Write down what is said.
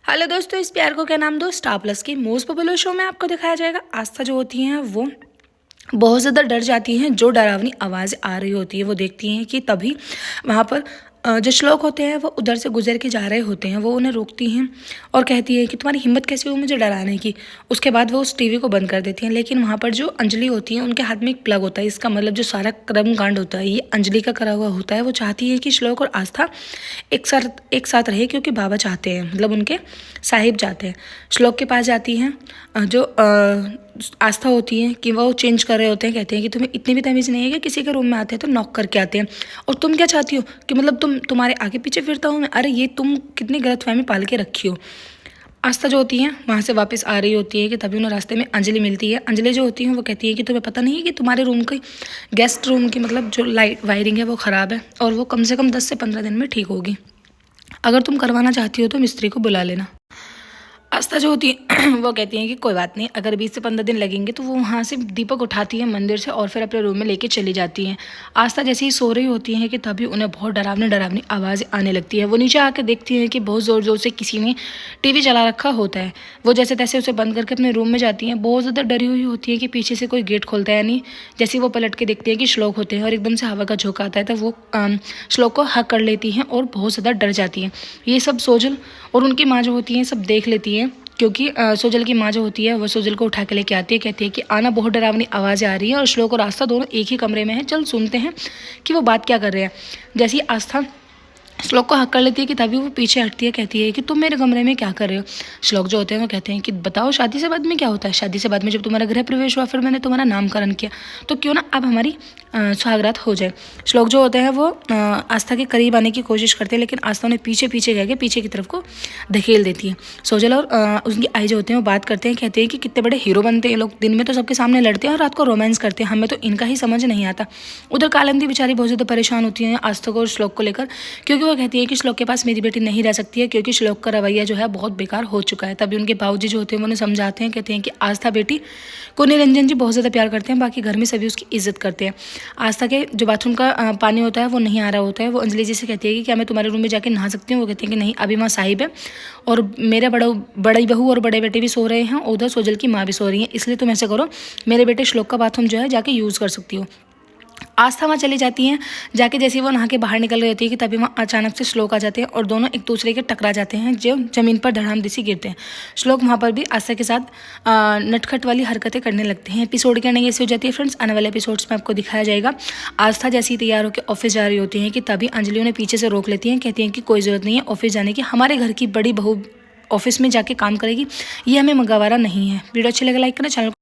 Hello दोस्तों, इस प्यार को क्या नाम दो स्टार प्लस की मोस्ट पॉपुलर शो में आपको दिखाया जाएगा। आस्था जो होती हैं वो बहुत ज़्यादा डर जाती हैं। जो डरावनी आवाज़ आ रही होती है वो देखती हैं कि तभी वहाँ पर जो श्लोक होते हैं वो उधर से गुजर के जा रहे होते हैं। वो उन्हें रोकती हैं और कहती है कि तुम्हारी हिम्मत कैसे हुई मुझे डराने की। उसके बाद वो उस टीवी को बंद कर देती हैं। लेकिन वहाँ पर जो अंजलि होती है उनके हाथ में एक प्लग होता है। इसका मतलब जो सारा कर्म कांड होता है ये अंजलि का करा हुआ होता है। वो चाहती है कि श्लोक और आस्था एक साथ रहे, क्योंकि बाबा चाहते हैं, मतलब उनके साहिब चाहते हैं। श्लोक के पास जाती हैं। जो आस्था होती है कि वो चेंज कर रहे होते हैं। कहते हैं कि तुम्हें इतनी भी तमीज़ नहीं है कि किसी के रूम में आते हैं तो नॉक करके आते हैं, और तुम क्या चाहती हो कि मतलब तुम्हारे आगे पीछे फिरता हूँ मैं। अरे ये तुम कितनी गलतफहमी पाल के रखी हो। आस्था जो होती है वहाँ से वापस आ रही होती है कि तभी उन्हें रास्ते में अंजलि मिलती है। अंजलि जो होती है वो कहती है कि तुम्हें पता नहीं है कि तुम्हारे रूम की गेस्ट रूम की मतलब जो लाइट वायरिंग है वो ख़राब है, और वो कम से कम 10 से 15 दिन में ठीक होगी। अगर तुम करवाना चाहती हो तो मिस्त्री को बुला लेना। आस्था जो होती है वो कहती है कि कोई बात नहीं, अगर 20 से 15 दिन लगेंगे। तो वो वहाँ से दीपक उठाती है मंदिर से और फिर अपने रूम में लेके चली जाती हैं। आस्था जैसे ही सो रही होती है कि तभी उन्हें बहुत डरावनी डरावनी आवाज़ आने लगती है। वो नीचे आकर देखती है कि बहुत ज़ोर ज़ोर से किसी ने टीवी चला रखा होता है। वो जैसे तैसे उसे बंद करके अपने रूम में जाती हैं। बहुत ज़्यादा डरी हुई होती है कि पीछे से कोई गेट खोलता है, यानी जैसे वो पलट के देखती है कि श्लोक होते हैं और एकदम से हवा का झोंका आता है। तो वो श्लोक को हक कर लेती हैं और बहुत ज़्यादा डर जाती हैं। ये सब सोजल और उनकी माँ जो होती हैं सब देख लेती हैं, क्योंकि सोजल की माँ जो होती है वो सोजल को उठा के लेके आती है। कहती है कि आना, बहुत डरावनी आवाज़ें आ रही है और श्लोक और आस्था दोनों एक ही कमरे में हैं, चल सुनते हैं कि वो बात क्या कर रहे हैं। जैसे ही आस्था श्लोक को हक कर लेती है कि तभी वो पीछे हटती है। कहती है कि तुम मेरे कमरे में क्या कर रहे हो। श्लोक जो होते हैं वो कहते हैं कि बताओ, शादी से बाद में क्या होता है। शादी से बाद में जब तुम्हारा गृह प्रवेश हुआ, फिर मैंने तुम्हारा नामकरण किया, तो क्यों ना अब हमारी सुहागरात हो जाए। श्लोक जो होते हैं वो आस्था के करीब आने की कोशिश करते हैं, लेकिन आस्था उन्हें पीछे पीछे गए पीछे की तरफ को धकेल देती है। सोजल और उनकी आई जो होते हैं वो बात करते हैं। कहते हैं कि कितने बड़े हीरो बनते हैं लोग, दिन में तो सबके सामने लड़ते हैं और रात को रोमांस करते हैं, हमें तो इनका ही समझ नहीं आता। उधर कालिंदी बेचारी बहुत ज़्यादा परेशान होती है आस्था को और श्लोक को लेकर, क्योंकि वो कहती है कि श्लोक के पास मेरी बेटी नहीं रह सकती है, क्योंकि श्लोक का रवैया जो है बहुत बेकार हो चुका है। तभी उनके बाबूजी जो होते हैं वो उन्हें समझाते हैं। कहते हैं कि आस्था बेटी को निरंजन जी बहुत ज़्यादा प्यार करते हैं, बाकी घर में सभी उसकी इज्जत करते हैं। आस्था के जो बाथरूम का पानी होता है वो नहीं आ रहा होता है। वो अंजलि जी से कहती है कि क्या मैं तुम्हारे रूम में जाके नहा सकती हूँ। वो कहती है कि नहीं, अभी वहाँ साहिब है और मेरे बड़ी बहू और बड़े बेटे भी सो रहे हैं, उधर सोजल की माँ भी सो रही है, इसलिए तुम ऐसे करो, मेरे बेटे श्लोक का बाथरूम जो है जाके यूज़ कर सकती हो। आस्था वहाँ चली जाती हैं। जाके जैसे ही वो नहा के बाहर निकल रही होती है कि तभी वहाँ अचानक से श्लोक आ जाते हैं और दोनों एक दूसरे के टकरा जाते हैं, जो ज़मीन पर धड़ाम दिसी गिरते हैं। श्लोक वहाँ पर भी आस्था के साथ नटखट वाली हरकतें करने लगते हैं। एपिसोड की एंडिंग ऐसी हो जाती है फ्रेंड्स, आने वाले एपिसोड्स में आपको दिखाया जाएगा। आस्था जैसे ही तैयार होकर ऑफिस जा रही होती है कि तभी अंजलि उन्हें पीछे से रोक लेती हैं। कहती हैं कि कोई ज़रूरत नहीं है ऑफिस जाने की, हमारे घर की बड़ी बहू ऑफिस में जाके काम करेगी, ये हमें गवारा नहीं है। वीडियो अच्छी लगे लाइक करें, चैनल